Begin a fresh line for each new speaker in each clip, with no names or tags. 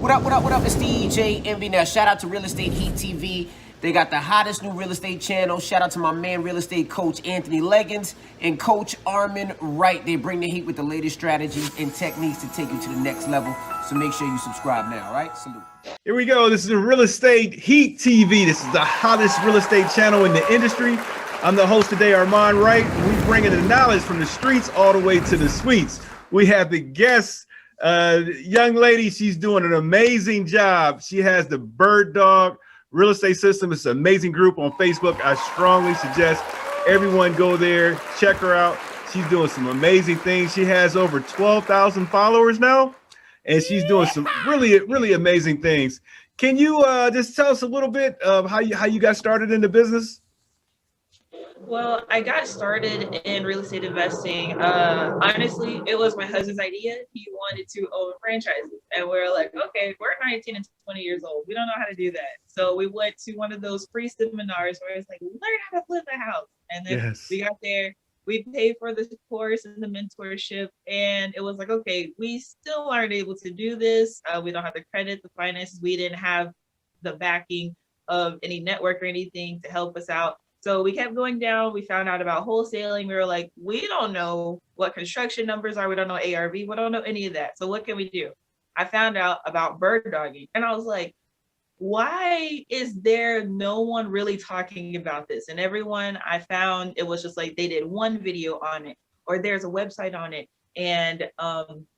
What up? It's DJ Envy. Now, shout out to Real Estate Heat TV. They got the hottest new real estate channel. Shout out to my man, real estate coach Anthony Leggins and coach Armond Wright. They bring the heat with the latest strategies and techniques to take you to the next level. So make sure you subscribe now, all right? Salute.
Here we go. This is the Real Estate Heat TV. This is the hottest real estate channel in the industry. I'm the host today, Armond Wright. We bringing the knowledge from the streets all the way to the suites. We have the guest, young lady. She's doing an amazing job. She has the Bird Dog Real Estate System. It's an amazing group on Facebook. I strongly suggest everyone go there, check her out. She's doing some amazing things. She has over 12,000 followers now, and she's doing some really amazing things. Can you just tell us a little bit of how you got started in the business?
Well, I got started in real estate investing. Honestly, it was my husband's idea. He wanted to own franchises. And we're like, okay, we're 19 and 20 years old. We don't know how to do that. So we went to one of those free seminars where it's like, learn how to flip a house. And then we got there, we paid for the course and the mentorship. And it was like, okay, we still aren't able to do this. We don't have the credit, the finances. We didn't have the backing of any network or anything to help us out. So we kept going down. We found out about wholesaling. We were like, we don't know what construction numbers are. We don't know ARV. We don't know any of that. So what can we do? I found out about bird dogging. And I was like, why is there no one really talking about this? And everyone I found, it was just like they did one video on it, or there's a website on it, and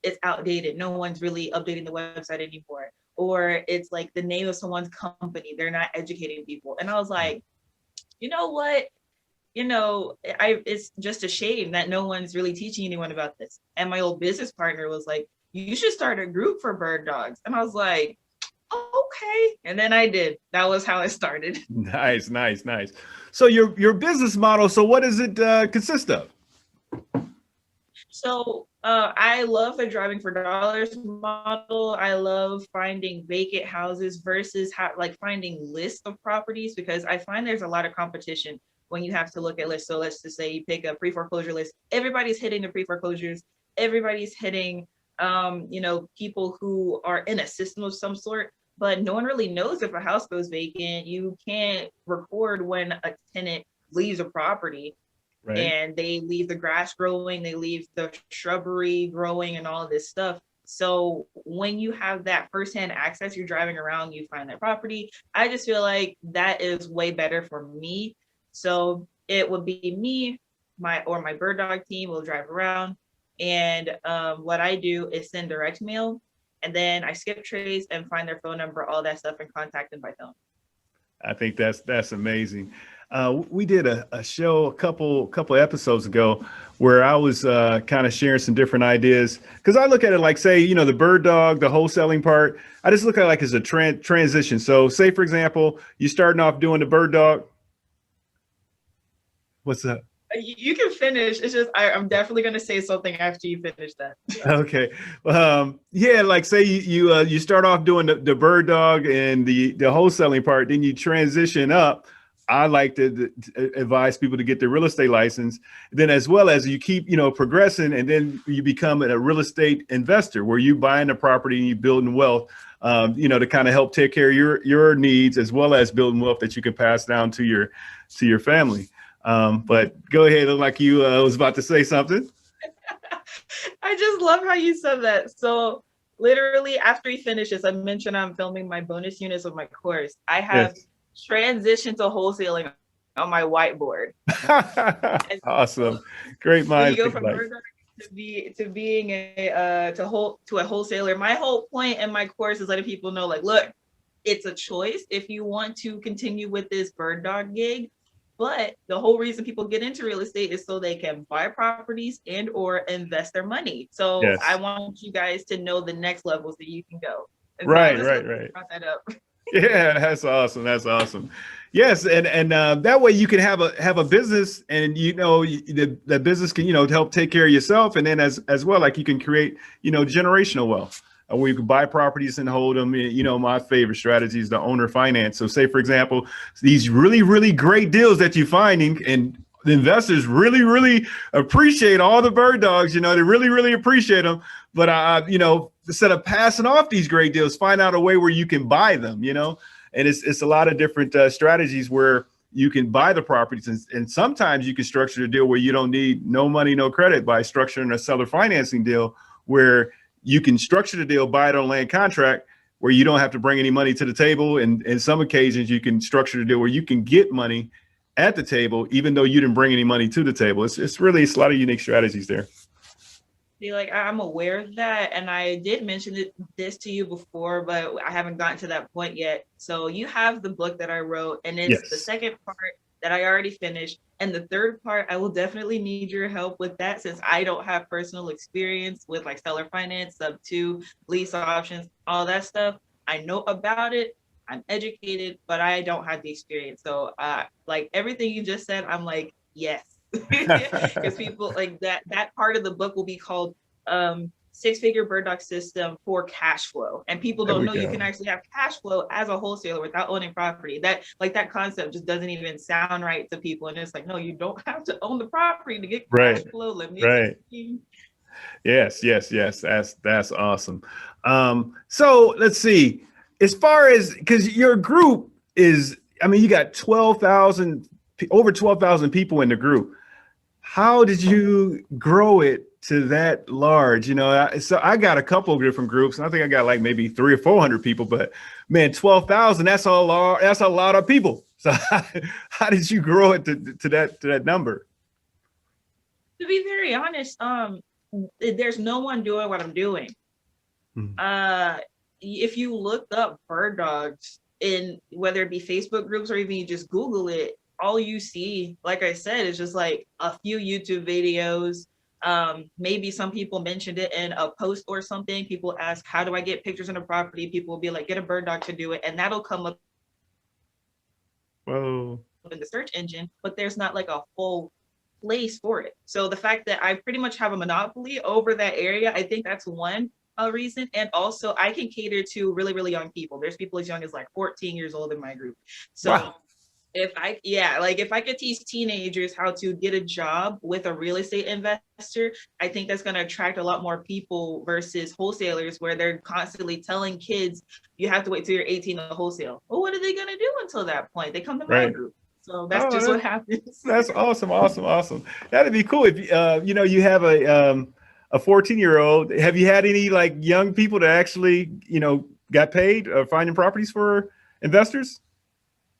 it's outdated. No one's really updating the website anymore. Or it's like the name of someone's company. They're not educating people. And I was like, you know what? It's just a shame that no one's really teaching anyone about this. And my old business partner was like, you should start a group for bird dogs. And I was like, okay. And then I did. That was how it started.
Nice. So your business model, so what does it consist of?
So I love the driving for dollars model. I love finding vacant houses versus finding lists of properties, because I find there's a lot of competition when you have to look at lists. So let's just say you pick a pre-foreclosure list. Everybody's hitting the pre-foreclosures. Everybody's hitting, people who are in a system of some sort, but no one really knows if a house goes vacant. You can't record when a tenant leaves a property. Right. And they leave the grass growing, they leave the shrubbery growing and all of this stuff. So when you have that firsthand access, you're driving around, you find that property. I just feel like that is way better for me. So it would be me, my bird dog team will drive around. And what I do is send direct mail, and then I skip trace and find their phone number, all that stuff, and contact them by phone.
I think that's amazing. We did a show a couple episodes ago where I was kind of sharing some different ideas, because I look at it like, say, the bird dog, the wholesaling part. I just look at it like as a transition. So say, for example, you're starting off doing the bird dog. What's that?
You can finish. It's just I'm definitely going to say something after you finish that. Okay.
Like say you start off doing the bird dog and the wholesaling part, then you transition up. I like to advise people to get their real estate license. Then as well as you keep, progressing, and then you become a real estate investor where you buying a property and you building wealth, to kind of help take care of your needs, as well as building wealth that you can pass down to your family. But go ahead. Look like you was about to say something.
I just love how you said that. So literally after he finishes, I mentioned I'm filming my bonus units of my course. I have transition to wholesaling on my whiteboard.
Awesome. Great mind.
You go from to being a wholesaler. My whole point in my course is letting people know, like, look, it's a choice if you want to continue with this bird dog gig. But the whole reason people get into real estate is so they can buy properties and or invest their money. So I want you guys to know the next levels that you can go. And
right.
Brought that up.
Yeah, that's awesome. Yes, and that way you can have a business, and the business can help take care of yourself, and then as well, like, you can create generational wealth where you can buy properties and hold them. My favorite strategy is the owner finance. So say, for example, these really great deals that you're finding, and the investors really appreciate all the bird dogs. You know, they really appreciate them. But you know, instead of passing off these great deals, find out a way where you can buy them. You know, and it's a lot of different strategies where you can buy the properties, and sometimes you can structure the deal where you don't need no money, no credit, by structuring a seller financing deal where you can structure the deal, buy it on land contract, where you don't have to bring any money to the table. And in some occasions, you can structure the deal where you can get money at the table, even though you didn't bring any money to the table. It's a lot of unique strategies there.
Like, I'm aware of that, and I did mention this to you before, but I haven't gotten to that point yet. So you have the book that I wrote, and it's the second part that I already finished, and the third part I will definitely need your help with that, since I don't have personal experience with like seller finance, sub-2, lease options, all that stuff. I know about it, I'm educated, but I don't have the experience. So like everything you just said, I'm like, yes. Because people like that part of the book will be called Six-Figure Bird Dog System for Cash Flow, and people don't know you can actually have cash flow as a wholesaler without owning property. That concept just doesn't even sound right to people, and it's like, no, you don't have to own the property to get cash flow. Let me explain.
Yes, that's awesome. So let's see, as far as, because your group is, I mean, you got over 12,000 people in the group. How did you grow it to that large? You know, so I got a couple of different groups, and I think I got like maybe 300 or 400 people, but man, 12,000, that's a lot of people. So how did you grow it to that number?
To be very honest, there's no one doing what I'm doing. If you look up bird dogs in, whether it be Facebook groups or even you just Google it, all you see, like I said, is just like a few YouTube videos. Maybe some people mentioned it in a post or something. People ask, how do I get pictures on a property? People will be like, get a bird dog to do it. And that'll come up in the search engine, but there's not like a full place for it. So the fact that I pretty much have a monopoly over that area, I think that's one reason. And also I can cater to really young people. There's people as young as like 14 years old in my group. So if I could teach teenagers how to get a job with a real estate investor, I think that's going to attract a lot more people versus wholesalers, where they're constantly telling kids, you have to wait till you're 18 to wholesale. Well, what are they going to do until that point? They come to my group. So that's just what happens.
That's awesome. That'd be cool. If you know, you have a 14-year-old. Have you had any like young people that actually, you know, got paid finding properties for investors?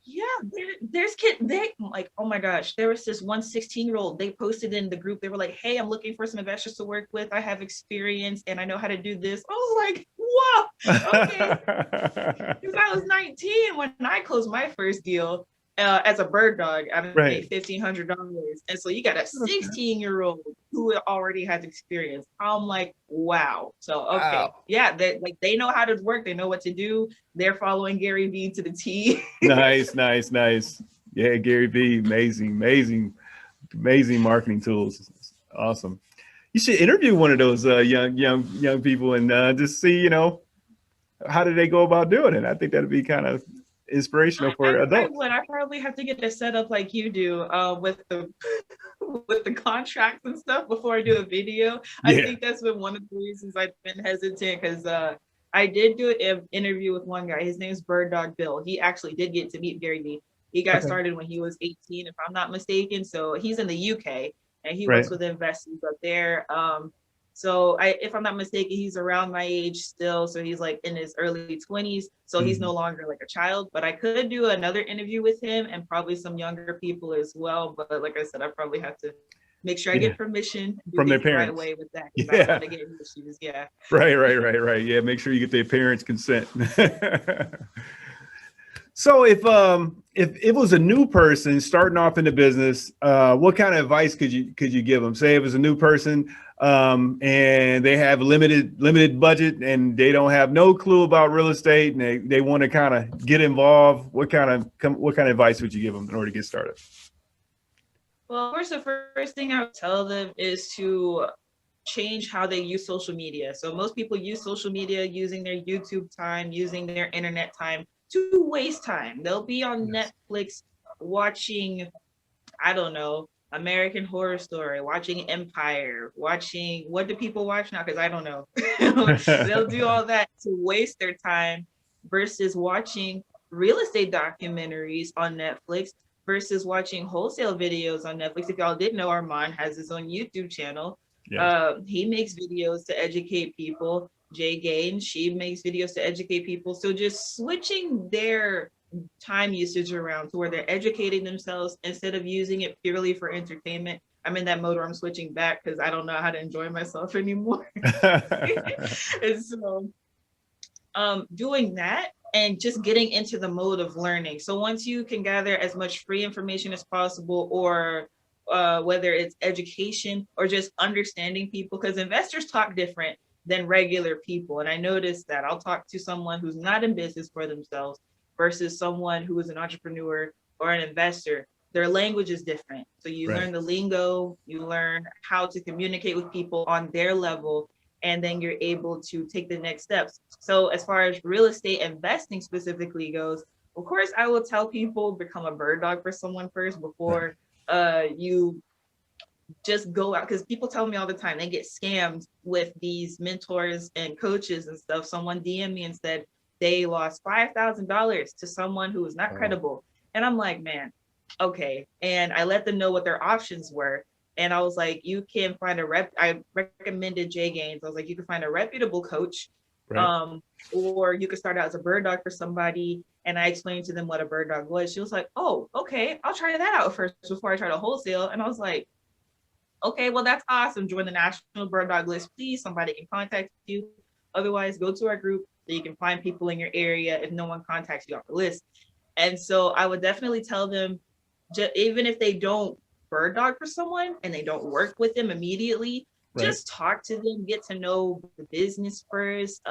Yeah, there's kids. They like, oh my gosh, there was this one 16-year-old. They posted in the group. They were like, hey, I'm looking for some investors to work with. I have experience and I know how to do this. I was like, whoa, okay. Because I was 19 when I closed my first deal as a bird dog. I made $1,500, and so you got a 16-year-old who already has experience. I'm like, wow. So yeah, they know how to work. They know what to do. They're following Gary Vee to the T. Nice.
Yeah, Gary Vee, amazing marketing tools. Awesome. You should interview one of those young people and just see, you know, how do they go about doing it. I think that'd be kind of inspirational for adults.
I probably have to get it set up like you do with the contracts and stuff before I do a video. I think that's been one of the reasons I've been hesitant, because I did do an interview with one guy. His name is Bird Dog Bill. He actually did get to meet Gary Vee. He got started when he was 18, if I'm not mistaken. So he's in the UK and he works with investors up there. So if I'm not mistaken, he's around my age still. So he's like in his early 20s. So he's no longer like a child, but I could do another interview with him and probably some younger people as well. But like I said, I probably have to make sure I get permission
from their parents
right away with that. I don't want to get issues. Yeah.
Right. Yeah. Make sure you get their parents' consent. So if it was a new person starting off in the business, what kind of advice could you give them? Say it was a new person and they have limited budget and they don't have no clue about real estate and they want to kind of get involved. What kind of advice would you give them in order to get started?
Well, of course, the first thing I would tell them is to change how they use social media. So most people use social media using their YouTube time, using their internet time to waste time. They'll be on Netflix watching, I don't know, American Horror Story, watching Empire, watching, what do people watch now? Because I don't know. They'll do all that to waste their time versus watching real estate documentaries on Netflix versus watching wholesale videos on Netflix. If y'all didn't know, Armond has his own YouTube channel.
Yes.
He makes videos to educate people. Jay Gaines, she makes videos to educate people. So just switching their time usage around to where they're educating themselves instead of using it purely for entertainment. I'm in that mode where I'm switching back because I don't know how to enjoy myself anymore. And so doing that and just getting into the mode of learning. So once you can gather as much free information as possible, or whether it's education or just understanding people, because investors talk different than regular people. And I noticed that I'll talk to someone who's not in business for themselves versus someone who is an entrepreneur or an investor. Their language is different. So you learn the lingo, you learn how to communicate with people on their level, and then you're able to take the next steps. So as far as real estate investing specifically goes, of course, I will tell people become a bird dog for someone first before you just go out, because people tell me all the time they get scammed with these mentors and coaches and stuff. Someone DM'd me and said they lost $5,000 to someone who was not credible. And I'm like, man, okay. And I let them know what their options were. And I was like, you can find I recommended Jay Gaines. I was like, you can find a reputable coach, or you could start out as a bird dog for somebody. And I explained to them what a bird dog was. She was like, oh, okay, I'll try that out first before I try to wholesale. And I was like, okay, well, that's awesome. Join the National Bird Dog List, please. Somebody can contact you. Otherwise, go to our group so you can find people in your area if no one contacts you off the list. And so I would definitely tell them, even if they don't bird dog for someone and they don't work with them immediately, just talk to them, get to know the business first,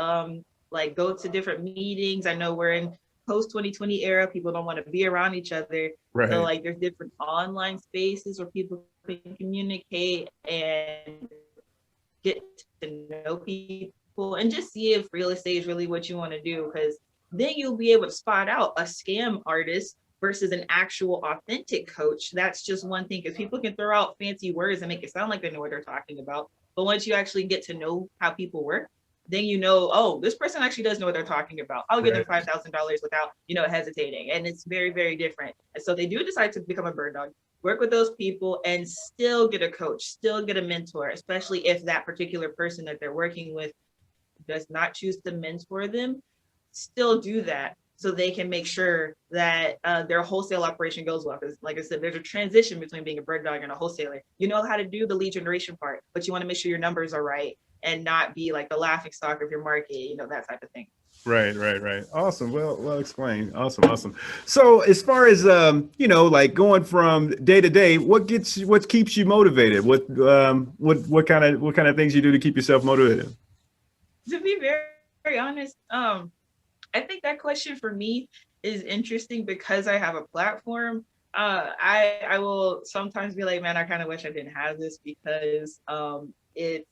like go to different meetings. I know we're in post 2020 era, people don't want to be around each other. So like there's different online spaces where people can communicate and get to know people and just see if real estate is really what you want to do, because then you'll be able to spot out a scam artist versus an actual authentic coach. That's just one thing, because people can throw out fancy words and make it sound like they know what they're talking about. But once you actually get to know how people work, then you know, oh, this person actually does know what they're talking about. I'll give them $5,000 without, hesitating. And it's very, very different. And so they do decide to become a bird dog, work with those people and still get a coach, still get a mentor, especially if that particular person that they're working with does not choose to mentor them. Still do that so they can make sure that their wholesale operation goes well. Because like I said, there's a transition between being a bird dog and a wholesaler. You know how to do the lead generation part, but you want to make sure your numbers are right and not be like the laughing stock of your market, that type of thing.
Right. Awesome. Well explained. Awesome. So as far as, like going from day to day, what keeps you motivated? What kind of things you do to keep yourself motivated?
To be very, very honest, I think that question for me is interesting because I have a platform. I will sometimes be like, man, I kind of wish I didn't have this, because it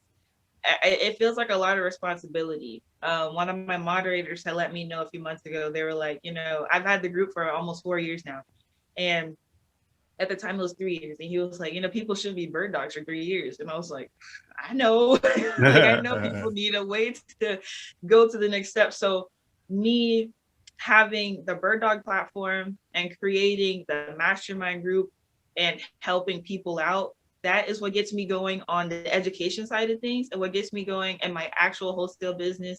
feels like a lot of responsibility. One of my moderators had let me know a few months ago. They were like, I've had the group for almost 4 years now. And at the time it was 3 years. And he was like, people shouldn't be bird dogs for 3 years. And I was like, I know, I know people need a way to go to the next step. So me having the bird dog platform and creating the mastermind group and helping people out, that is what gets me going on the education side of things. And what gets me going in my actual wholesale business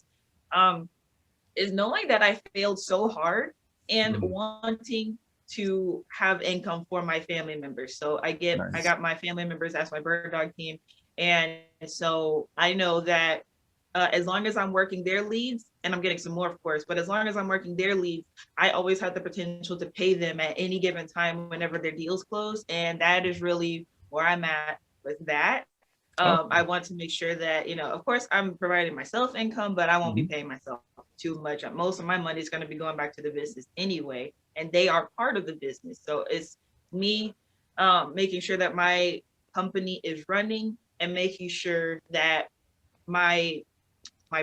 is knowing that I failed so hard and wanting to have income for my family members. So I got my family members as my bird dog team. And so I know that as long as I'm working their leads, and I'm getting some more, of course, but as long as I'm working their leads, I always have the potential to pay them at any given time whenever their deals close. And that is really where I'm at with that. I want to make sure that, of course, I'm providing myself income, but I won't be paying myself too much. Most of my money is going to be going back to the business anyway, and they are part of the business. So it's me making sure that my company is running and making sure that my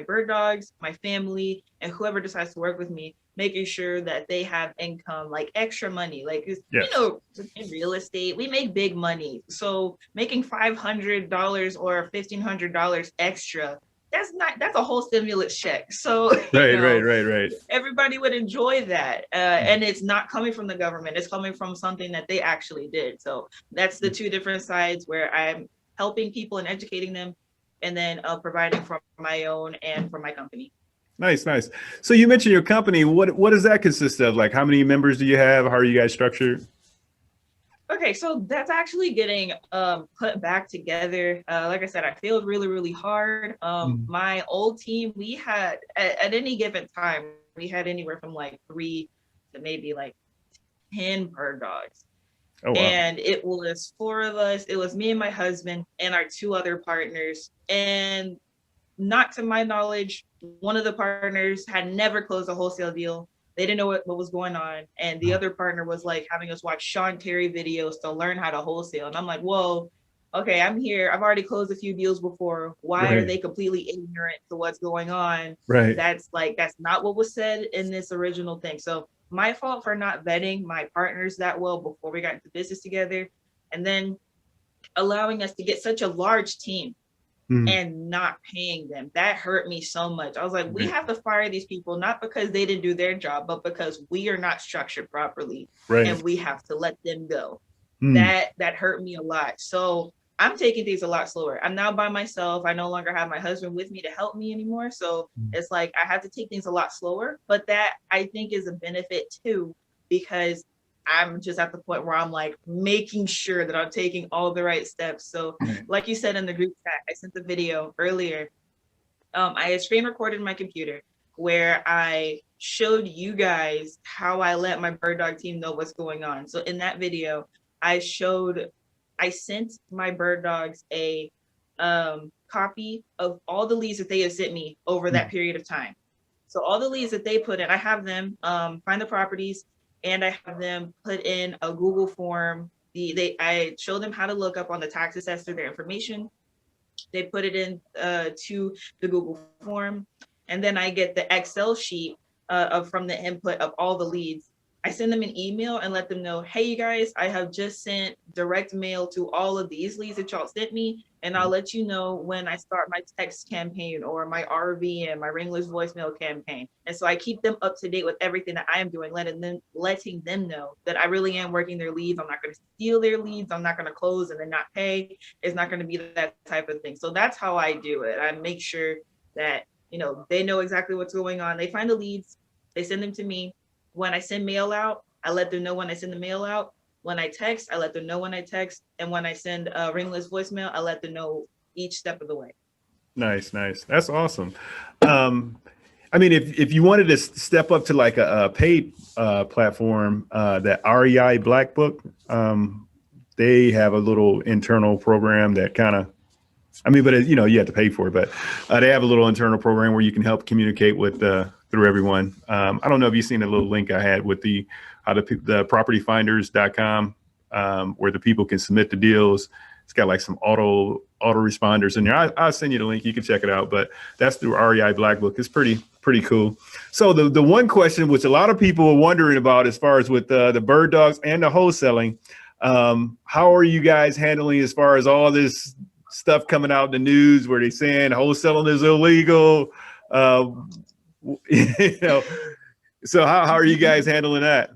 bird dogs, my family, and whoever decides to work with me making sure that they have income, like extra money. Like,
Yes.
you know, in real estate, we make big money. So making $500 or $1,500 extra, that's a whole stimulus check. So
Right.
everybody would enjoy that. And it's not coming from the government. It's coming from something that they actually did. So that's the two different sides where I'm helping people and educating them, and then providing for my own and for my company.
Nice. So you mentioned your company. What does that consist of? Like, how many members do you have? How are you guys structured?
Okay, so that's actually getting put back together. Like I said, I failed really hard. My old team, we had at any given time, we had anywhere from like 3 to maybe like 10 bird dogs.
Oh, wow.
And it was 4 of us. It was me and my husband and our 2 other partners. And not to my knowledge, one of the partners had never closed a wholesale deal. They didn't know what was going on. And the other partner was like having us watch Sean Terry videos to learn how to wholesale. And I'm like, whoa, okay, I'm here. I've already closed a few deals before. Why are they completely ignorant to what's going on?
Right.
That's not what was said in this original thing. So my fault for not vetting my partners that well before we got into business together. And then allowing us to get such a large team and not paying them. That hurt me so much. I was like, we have to fire these people, not because they didn't do their job, but because we are not structured properly.
Right.
And we have to let them go. That hurt me a lot. So I'm taking things a lot slower. I'm now by myself. I no longer have my husband with me to help me anymore. So it's like I have to take things a lot slower, but that I think is a benefit too, because I'm just at the point where I'm like making sure that I'm taking all the right steps. So like you said in the group chat, I sent the video earlier. I had screen recorded my computer where I showed you guys how I let my bird dog team know what's going on. So in that video, I sent my bird dogs a copy of all the leads that they have sent me over that period of time. So all the leads that they put in, I have them find the properties, and I have them put in a Google form. I show them how to look up on the tax assessor their information. They put it in to the Google form, and then I get the Excel sheet from the input of all the leads. I send them an email and let them know, hey, you guys, I have just sent direct mail to all of these leads that y'all sent me, and I'll let you know when I start my text campaign or my RV and my ringless voicemail campaign. And so I keep them up to date with everything that I am doing, letting them know that I really am working their leads. I'm not going to steal their leads. I'm not going to close and then not pay. It's not going to be that type of thing. So that's how I do it. I make sure that, they know exactly what's going on. They find the leads, they send them to me. When I send mail out, I let them know when I send the mail out. When I text, I let them know when I text. And when I send a ringless voicemail, I let them know each step of the way.
Nice. That's awesome. I mean, if you wanted to step up to like a paid platform, that REI Black Book, they have a little internal program that kind of, but you have to pay for it, but they have a little internal program where you can help communicate with through everyone. I don't know if you've seen a little link I had with the propertyfinders.com, where the people can submit the deals. It's got like some auto responders in there. I'll send you the link. You can check it out, but that's through REI Black Book. It's pretty cool. So the one question which a lot of people are wondering about as far as with the bird dogs and the wholesaling, how are you guys handling as far as all this stuff coming out in the news where they saying wholesaling is illegal? So how are you guys handling that?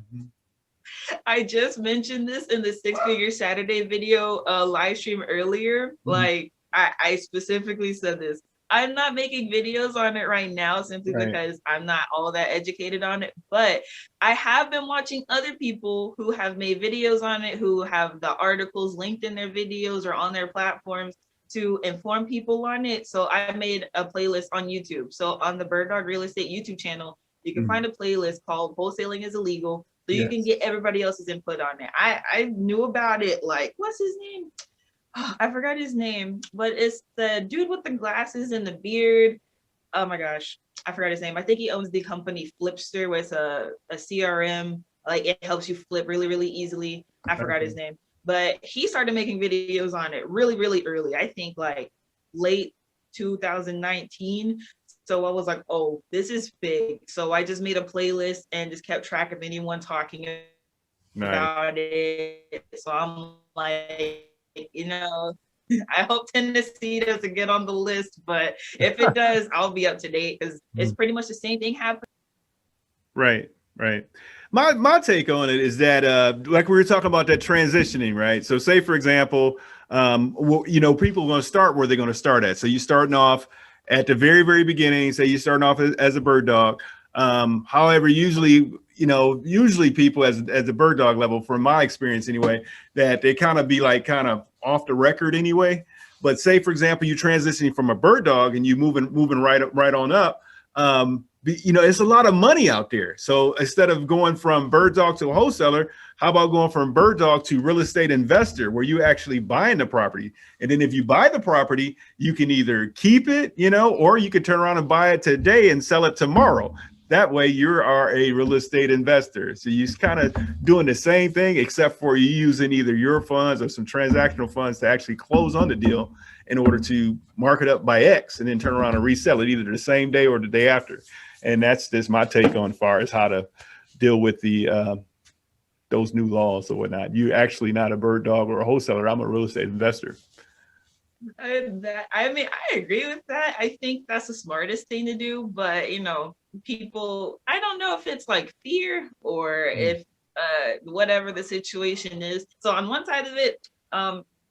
I just mentioned this in the 6 Figure Saturday video live stream earlier. Like I specifically said this. I'm not making videos on it right now simply because I'm not all that educated on it, but I have been watching other people who have made videos on it, who have the articles linked in their videos or on their platforms to inform people on it. So I made a playlist on YouTube. So on the Bird Dog Real Estate YouTube channel, you can find a playlist called Wholesaling is Illegal. So you can get everybody else's input on it. I knew about it, like, what's his name? Oh, I forgot his name, but it's the dude with the glasses and the beard. Oh my gosh, I forgot his name. I think he owns the company Flipster, where it's a CRM. Like it helps you flip really easily. I forgot his name. But he started making videos on it really early. I think like late 2019. So I was like, oh, this is big. So I just made a playlist and just kept track of anyone talking about it. So I'm like, you know, I hope Tennessee doesn't get on the list, but if it does, I'll be up to date because it's pretty much the same thing happening.
Right, right. My take on it is that like we were talking about that transitioning, right? So say for example, you know, people are going to start where they're going to start at. So you starting off at the very, very beginning, say you're starting off as a bird dog. However, usually, you know, usually people as a bird dog level, from my experience anyway, that they kind of be like kind of off the record anyway. But say for example, you transitioning from a bird dog and you moving right on up. You know, it's a lot of money out there. So instead of going from bird dog to a wholesaler, how about going from bird dog to real estate investor, where you actually buying the property? And then if you buy the property, you can either keep it, you know, or you could turn around and buy it today and sell it tomorrow. That way you are a real estate investor. So you're kind of doing the same thing, except for you using either your funds or some transactional funds to actually close on the deal in order to mark it up by X and then turn around and resell it either the same day or the day after. And that's just my take on as far as how to deal with the those new laws or whatnot. You're actually not a bird dog or a wholesaler. I'm a real estate investor.
I mean, I agree with that. I think that's the smartest thing to do. But, you know, people, I don't know if it's like fear or if whatever the situation is. So on one side of it,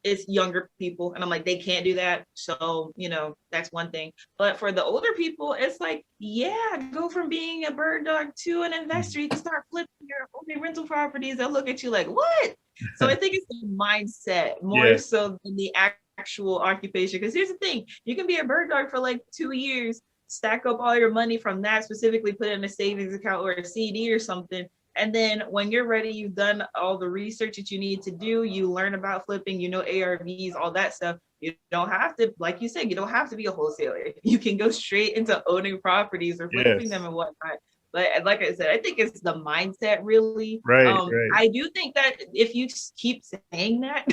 it's younger people, and I'm like, they can't do that. So, you know, that's one thing. But for the older people, it's like, yeah, go from being a bird dog to an investor. You can start flipping your only rental properties. They'll look at you like, what? So I think it's the mindset more so than the actual occupation. Because here's the thing, you can be a bird dog for like 2 years, stack up all your money from that, specifically put it in a savings account or a CD or something. And then when you're ready, you've done all the research that you need to do. You learn about flipping, you know, ARVs, all that stuff. You don't have to, like you said, you don't have to be a wholesaler. You can go straight into owning properties or flipping them and whatnot. But like I said, I think it's the mindset really.
Right.
I do think that if you keep saying that,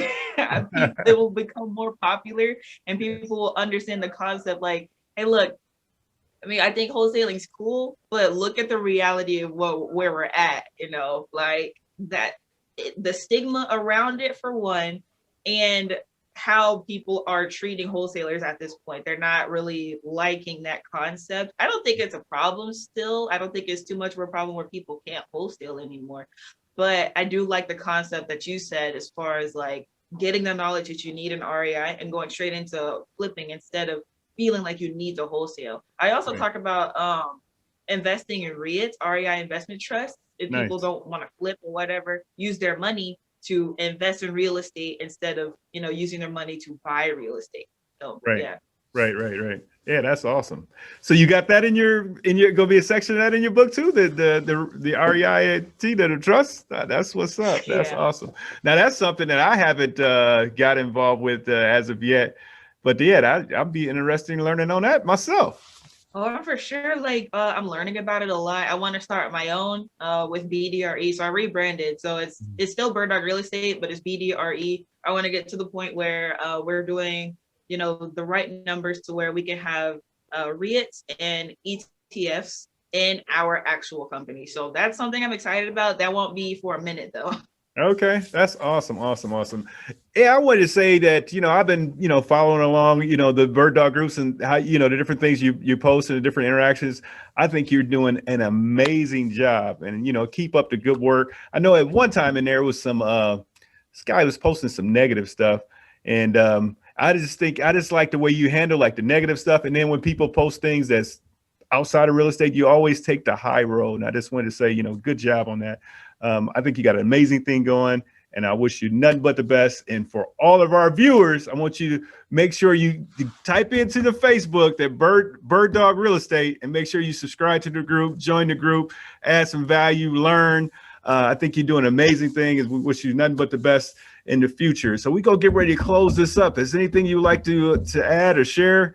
it will become more popular and people will understand the concept like, hey, look, I mean, I think wholesaling is cool, but look at the reality of where we're at, you know, like that, the stigma around it for one, and how people are treating wholesalers at this point. They're not really liking that concept. I don't think it's a problem still. I don't think it's too much of a problem where people can't wholesale anymore. But I do like the concept that you said as far as like getting the knowledge that you need in REI and going straight into flipping instead of feeling like you need to wholesale. I also talk about investing in REITs, REI investment trusts. If people don't want to flip or whatever, use their money to invest in real estate instead of, you know, using their money to buy real estate. So yeah.
Right. Yeah, that's awesome. So you got that in your gonna be a section of that in your book too, the REIT, the trust. That's what's up. That's awesome. Now that's something that I haven't got involved with as of yet, but yeah, I'll be interested in learning on that myself.
Oh, for sure. Like I'm learning about it a lot. I want to start my own with BDRE. So I rebranded. So it's still Bird Dog Real Estate, but it's BDRE. I want to get to the point where we're doing, you know, the right numbers to where we can have REITs and ETFs in our actual company. So that's something I'm excited about. That won't be for a minute though.
Okay, that's awesome. Yeah, I wanted to say that, you know, I've been, you know, following along, you know, the bird dog groups and how, you know, the different things you post and the different interactions. I think you're doing an amazing job, and, you know, keep up the good work. I know at one time in there was some this guy was posting some negative stuff, and I just like the way you handle like the negative stuff, and then when people post things that's outside of real estate, you always take the high road. And I just wanted to say, you know, good job on that. I think you got an amazing thing going, and I wish you nothing but the best. And for all of our viewers, I want you to make sure you type into the Facebook that Bird Dog Real Estate, and make sure you subscribe to the group, join the group, add some value, learn. I think you're doing an amazing thing, and we wish you nothing but the best in the future. So we go get ready to close this up. Is there anything you would like to add or share?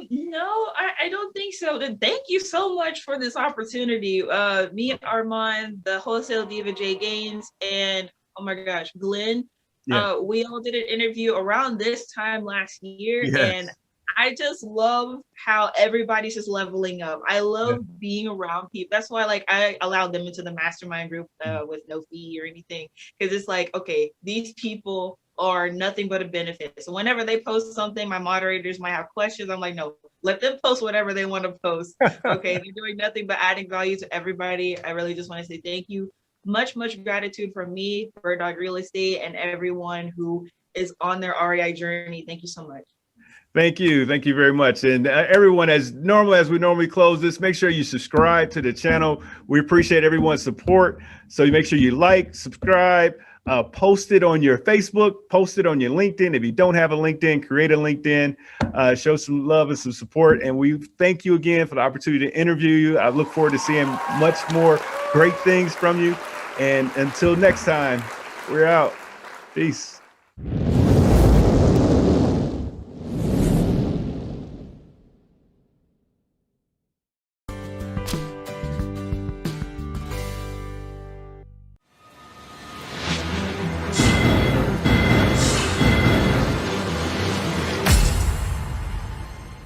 No, I don't think so. Thank you so much for this opportunity. Me and Armond, the Wholesale Diva J Gaines, and oh my gosh, Glenn, we all did an interview around this time last year, and I just love how everybody's just leveling up. I love being around people. That's why like I allowed them into the mastermind group with no fee or anything. Because it's like, okay, these people are nothing but a benefit. So whenever they post something, my moderators might have questions. I'm like, no, let them post whatever they want to post. Okay, they're doing nothing but adding value to everybody. I really just want to say thank you. Much gratitude from me, Bird Dog Real Estate, and everyone who is on their REI journey. Thank you so much.
Thank you. Thank you very much. And everyone, as we normally close this, make sure you subscribe to the channel. We appreciate everyone's support. So you make sure you like, subscribe, post it on your Facebook, post it on your LinkedIn. If you don't have a LinkedIn, create a LinkedIn, show some love and some support. And we thank you again for the opportunity to interview you. I look forward to seeing much more great things from you. And until next time, we're out. Peace.